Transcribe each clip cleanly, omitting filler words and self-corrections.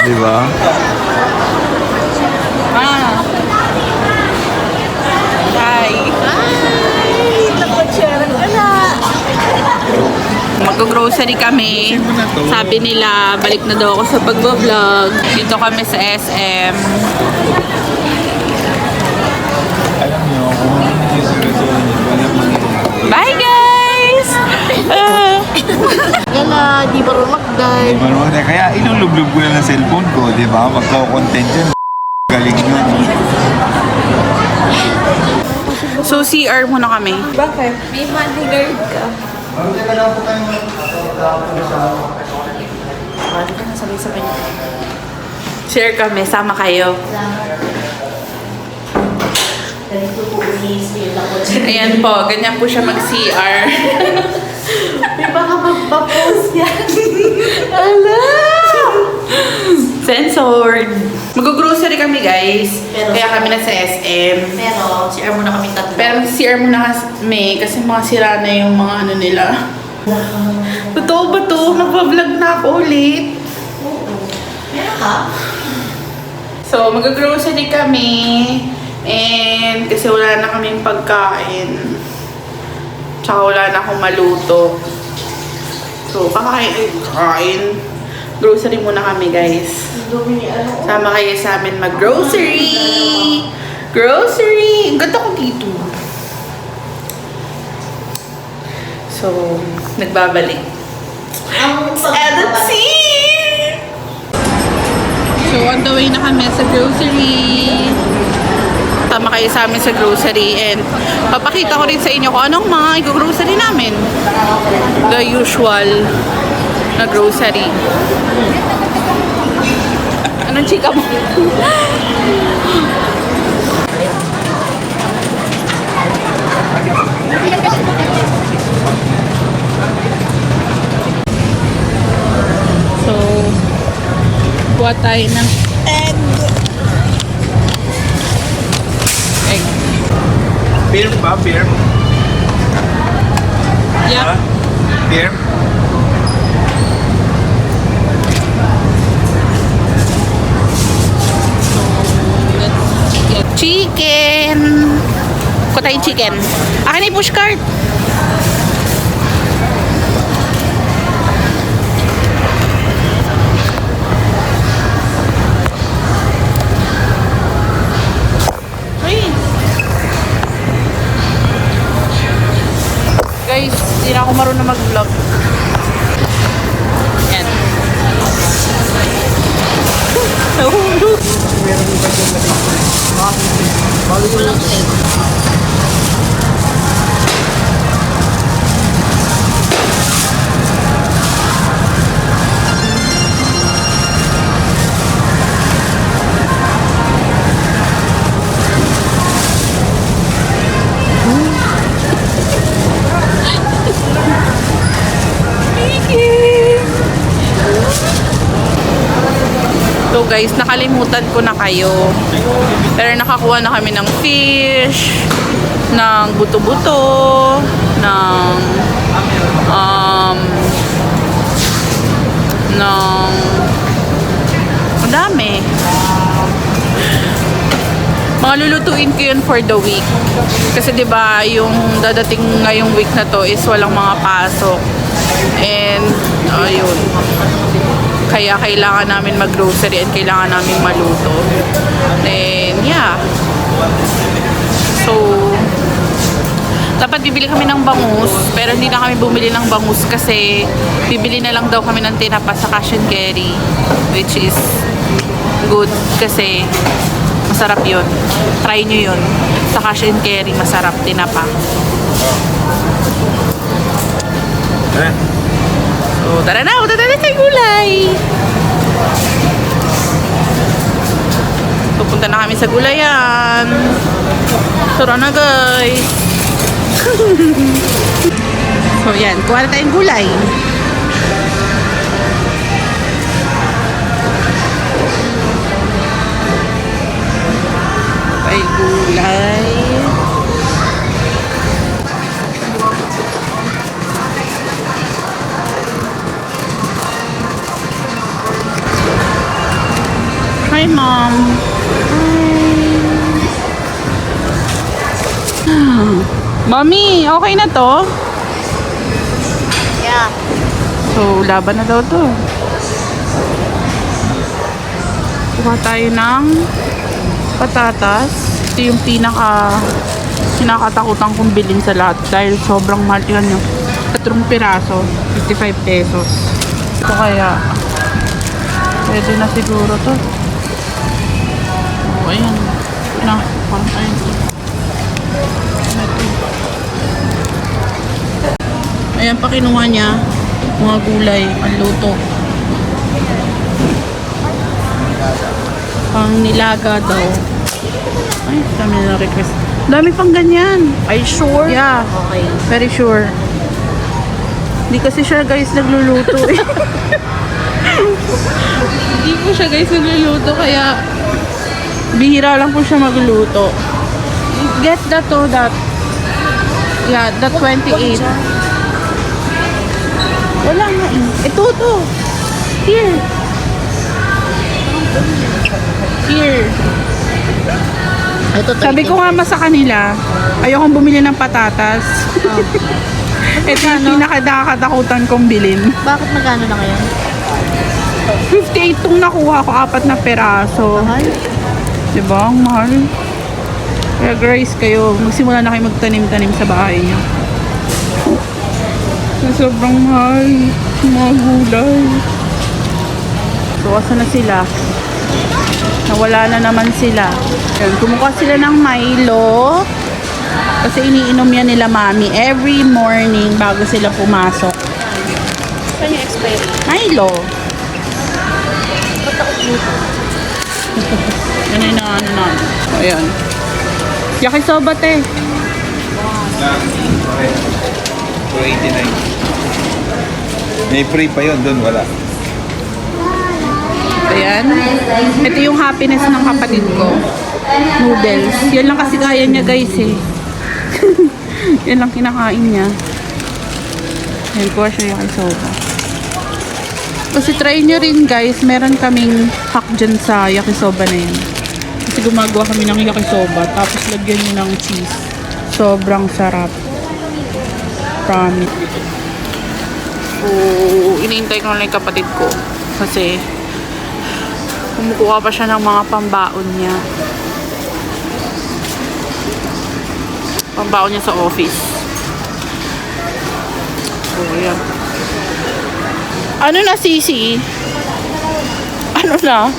Di ba? Ah. Hi. Mag-grocery kami. Sabi nila, balik na daw ako sa pag-vlog. Dito kami sa SM. Alam niyo, kung hindi sa restaurant, wala mangyayari. Bye guys! Gala, di marunong mag-dive. Kaya inulublob ko na ng cellphone ko, di ba? Magka-content yun. Galing yun. So, CR muna kami. Bakit? May bodyguard ka. Share kami, sama kayo. Ayan po, ganyan po siya mag-CR. May baka magpa-post yan. Ala! Censored. Mag-grocery kami guys. Kaya kami na sa SM. Pero, share muna kami tatlo. Pero CR muna kami kasi mga sira na yung mga ano nila. Totoo ba to? Magpa-vlog na ako ulit. Meron ka? So, mag-grocery kami. And kasi wala na kaming pagkain. Tsaka wala na akong maluto. So, kakain. Grocery muna kami, guys. Sama kayo sa amin mag-grocery. Grocery! Ang ganda ko dito. So, nagbabalik. And let's see! So, on the way na kami sa grocery. Tama kayo sa amin sa grocery and papakita ko rin sa inyo kung anong mga i-grocery namin. The usual na grocery. Anong chika mo? So, buha tayo ng egg. Beer ba? Beer? Yeah. Beer? Chicken! Kuha tayong chicken. Akin na yung pushcart. Guys, hindi na ako marunong mag-vlog. Yan. Nahulog. Walang egg. So guys, nakalimutan ko na kayo. Pero nakakuha na kami ng fish, ng buto-buto, ng ang dami. Mga lulutuin ko yun for the week. Kasi 'di ba, yung dadating ngayong week na to is walang mga pasok. And ayun. Kaya kailangan namin mag-grocery and kailangan namin maluto. Then, yeah. So, dapat bibili kami ng bangus, pero hindi na kami bumili ng bangus kasi bibili na lang daw kami ng tinapa sa cash and carry, which is good kasi masarap yun. Try nyo yun. Sa cash and carry, masarap tinapa. So, tara na! Punta tayo sa gulay! Pupunta na kami sa gulayan. Tara na, guys! So, yan. Kuha na tayong gulay. Ay, gulay. Hi, Mom. Mommy, okay na to? Yeah. So, laban na daw to. Kuha tayo ng patatas. Ito yung kinakatakutan kong bilhin sa lahat dahil sobrang mahal yan yung 4 piraso, 55 pesos. So, kaya pwede na siguro to. Oh, ayan. Na, parang ayun to. Ayan pa kinuha niya mga gulay, panluto. Pang nilaga daw. Ay, dami na request. Dami pang ganyan. Are you sure? Yeah, Okay. very sure. Hindi kasi siya guys nagluluto eh. Hindi po siya guys nagluluto kaya bihira lang po siya magluto. Get that to that. Yeah, that 28. Wala nga eh. Ito to. Here. Here. Ito, Sabi ko nga sa kanila, ayokong bumili ng patatas. Ito yung pinaka-nakakatakutan kong bilhin. Bakit magkano na ngayon? 58 tong nakuha ko, 4 na peraso. Mahal? Diba? Ang mahal. Kaya guys, kayo, magsimula na kayo magtanim-tanim sa bahay niyo. Sobrang mahal. Mga gulay. So, asa na sila? Nawala na naman sila. Yan, kumukuha sila ng Milo. Kasi iniinom yan nila mami every morning bago sila pumasok. Saan yung expiry? Milo. Ba't ako dito? Yan ay na ano na. Ayan. Yakisoba te. Okay. 289. May free pa yun, doon wala. Ayan. Ito yung happiness ng kapatid ko. Noodles. Yan lang kasi kaya niya guys eh. Yan lang kinakain niya. Ayan, kuha siya yakisoba. Kasi try nyo rin guys, meron kaming hack dyan sa yakisoba na yan. Kasi gumagawa kami ng yakisoba, tapos lagyan nyo ng cheese. Sobrang sarap. Promise. So, iniintay ko lang yung kapatid ko. Kasi, kumukuha pa siya ng mga pambaon niya. Pambaon niya sa office. So, yan. Ano na, Sisi? Ano na?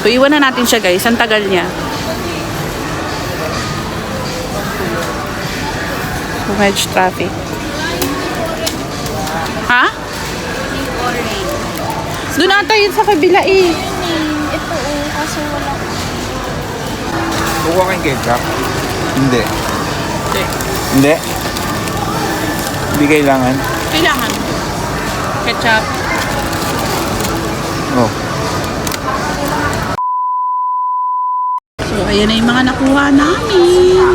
So, iwan na natin siya, guys. Ang tagal niya. So, medyo traffic. Ha? Doon ata yun sa kabila eh. Ito kaso wala. Bukuha kayong ketchup? Hindi. Okay. Hindi? Hindi kailangan? Kailangan. Ketchup. Oh. So, ayan na yung mga nakuha namin.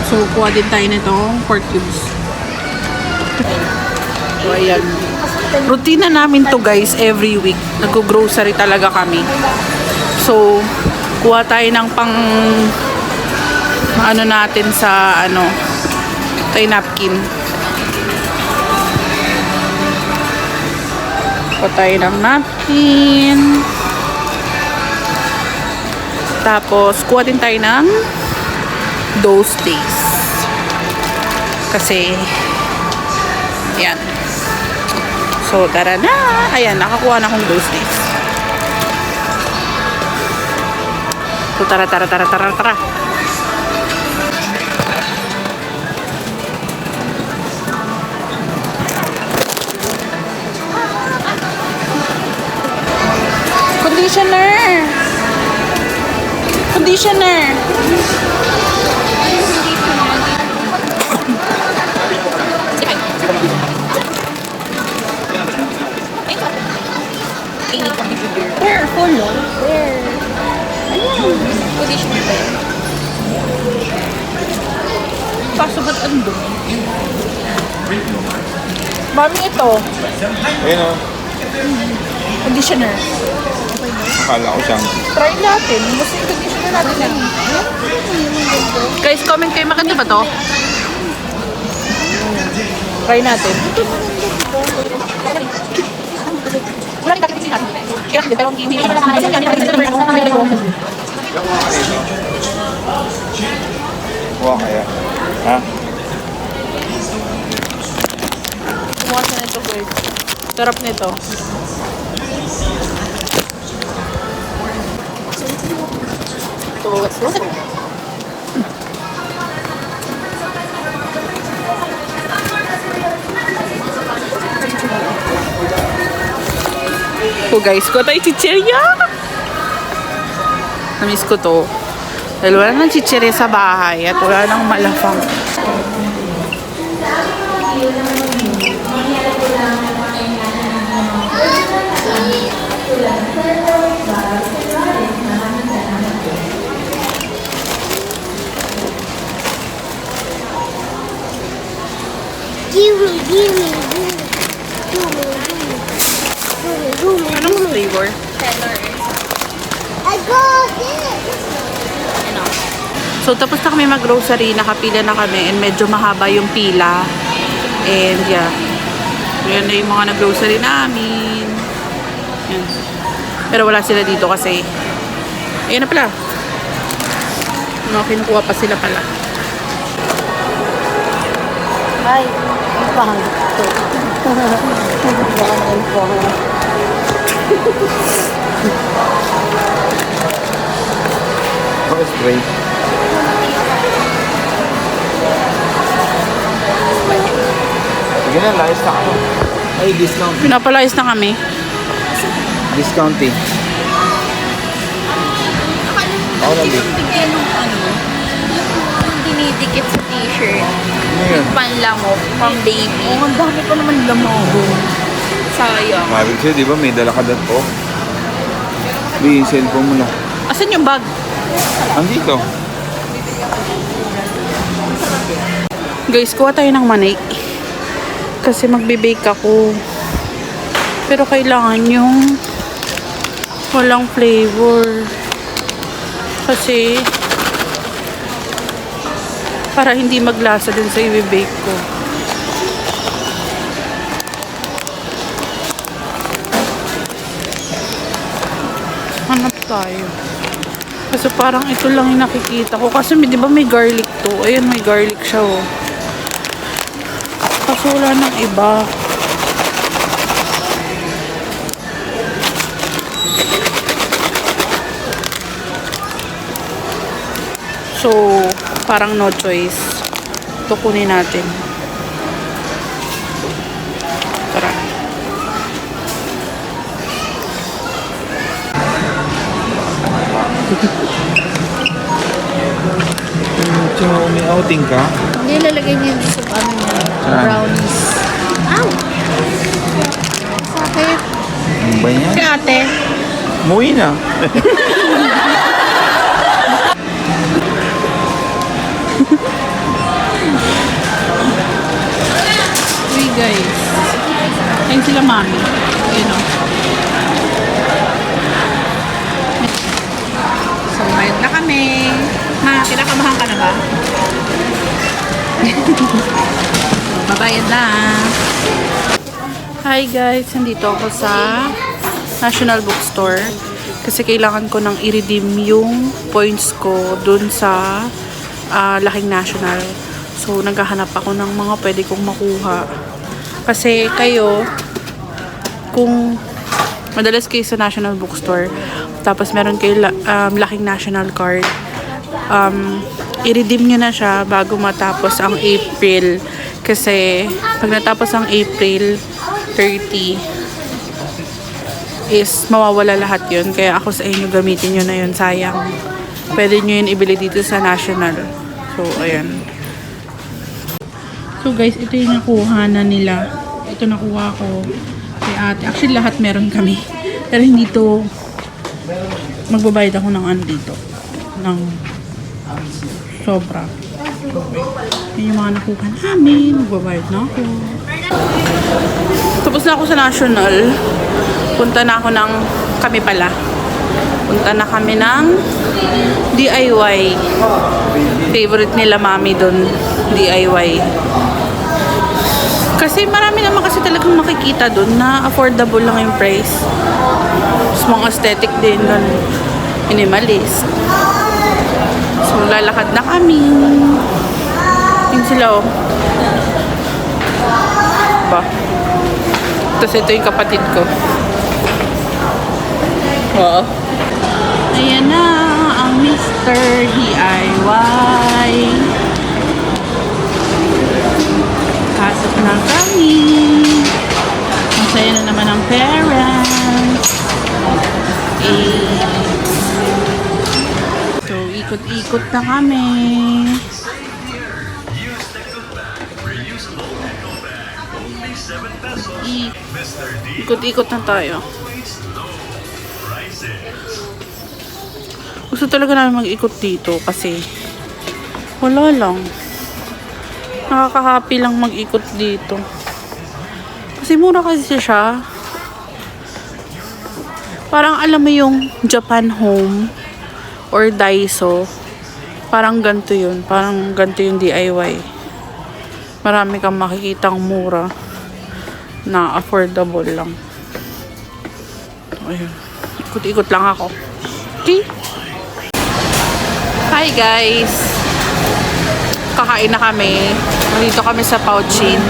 So, kuha din tayo nitong pork cubes. So, ayan. Routine na namin to guys every week. Nag-grocery talaga kami. So, kuha tayo ng pang ano natin sa ano tayo napkin. Kuha tayo ng napkin. Tapos, kuha din tayo ng those days. Kasi, yan. So, tara na. Ayan, nakakuha na akong those days. So, tara. Conditioner. Perfect. Polo? Where? Ayun. Audition ba yun? Kaso ba't ando? Mami, ito. Ayun o. Conditioner. Akala ko siyang. Try natin. Basta yung conditioner natin yan. Guys, comment kayo. Maganda ba to? Try natin. Wala rin kasi natin. Kaya kasi, pero hindi naman Kuha kaya. Ha? kumuha siya nito, guys. Sarap nito. So, let's roll it. So guys, ko tayo chichirya. Namiss ko to. Dahil wala nang chichirya sa bahay at wala nang malafang. Anong flavor? I got it! So, tapos na kami mag-grocery, nakapila na kami, and medyo mahaba yung pila. And, yeah. Yan na yung mga nag-grocery namin. Yan. Pero wala sila dito kasi, ayan na pala. No, kinukuha pa sila pala. Ay, ang pangit to. Baka ang pangit. Ako spray. Sige na, layas na ako. Ay, discount. Pinapalayas na kami. Discount eh. Ako lang din. Bigyan ng yung dinidikit sa t-shirt. Ano yun? Panlamok, pang baby. Oh, ang dami ko naman lamang. Sayang. Mabig siya, di ba? May dala ka dito. Di, yung cellphone mo na. Asan yung bag? Andito. Guys, kuha tayo ng manay. Kasi magbe-bake ako. Pero kailangan yung walang flavor. Kasi para hindi maglasa din sa i-bake ko. Hanap tayo. Kasi parang ito lang yung nakikita ko. Kasi di ba may garlic to? Ayun, may garlic siya oh. Kasi wala nang iba. So, parang no choice. Ito kunin natin. Tara. So, may outing ka? Hindi, lalagay niya yung sa ano niya. Saan? Brownies. Ow! Sakit. Ano ba yan? Si ate. Muwi na. Uy guys. Ayun sila mami. Ayun o. So, bayad na kami. Ma, kinakabahan ka na ba? Babayad na. Hi guys, nandito ako sa National Bookstore kasi kailangan ko nang i-redeem yung points ko dun sa Laking National. So, naghahanap ako ng mga pwede kong makuha. Kasi kayo, kung madalas kayo sa National Bookstore, tapos meron kayo Laking National card, i-redeem nyo na siya bago matapos ang April. Kasi, pag natapos ang April 30, is mawawala lahat yun. Kaya ako sa inyo, gamitin nyo na yun. Sayang. Pwede nyo yun ibili dito sa National. So, ayan. So, guys, ito yung nakuha na nila. Ito nakuha ko kay ate. Actually, lahat meron kami. Pero hindi to magbabayad ako ng ano dito. Ng sobra. Yun yung mga nakuha namin. Magbabayad na ako. Tapos na ako sa National. Punta na ako ng kami pala. Punta na kami ng DIY. Favorite nila mami doon. DIY. Kasi marami naman kasi talagang makikita doon na affordable lang yung price. Tapos mga aesthetic din doon. Minimalist. So lalakad na kami. Yun sila oh. Ba? Tapos ito yung kapatid ko. Oo. Ayan na ang Mr. DIY. Pasok na kami. Masaya na naman ang parents. So, ikot-ikot na kami. Ikot-ikot na tayo. Gusto talaga namin mag-ikot dito kasi wala lang. Nakaka-happy lang mag-ikot dito. Kasi mura kasi siya. Parang alam mo yung Japan Home or Daiso. Parang ganito yun. Parang ganito yung DIY. Marami kang makikitang mura na affordable lang. Ayun. Ikot-ikot lang ako. Okay? Hi guys! Kakain na kami. Dito kami sa Pouchin.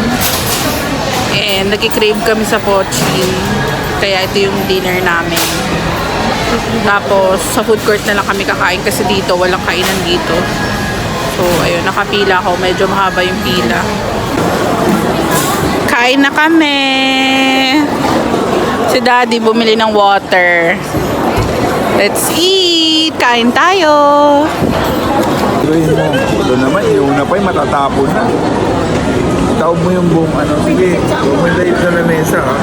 And nag-crave kami sa Pouchin. Kaya ito yung dinner namin. Tapos sa food court na lang kami kakain kasi dito walang kainan dito. So ayun, nakapila ako. Medyo mahaba yung pila. Kain na kami! Si Daddy bumili ng water. Let's eat! Kain tayo! Gawin mo. Ito naman, yung una pa yung matatapon na. Taob mo yung buong ano. Sige, bumilay sa lamesa ha.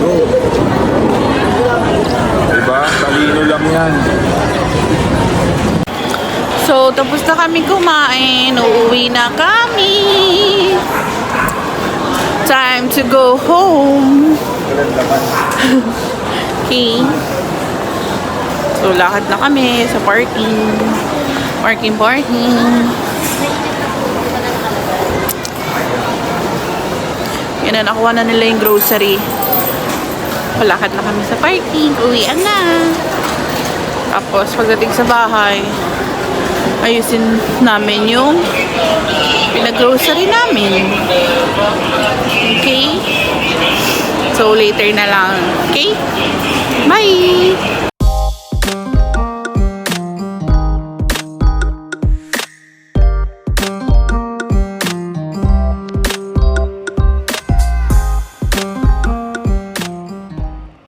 Go. Diba? Talino lang yan. So, tapos na kami kumain. Uuwi na kami. Time to go home. Okay. So, lakad na kami sa parking. Parking. Yan na, nakuha na nila yung grocery. Palakad na kami sa parking. Uwian na. Tapos, pagdating sa bahay, ayusin namin yung pinag-grocery namin. Okay? So, later na lang. Okay? Bye!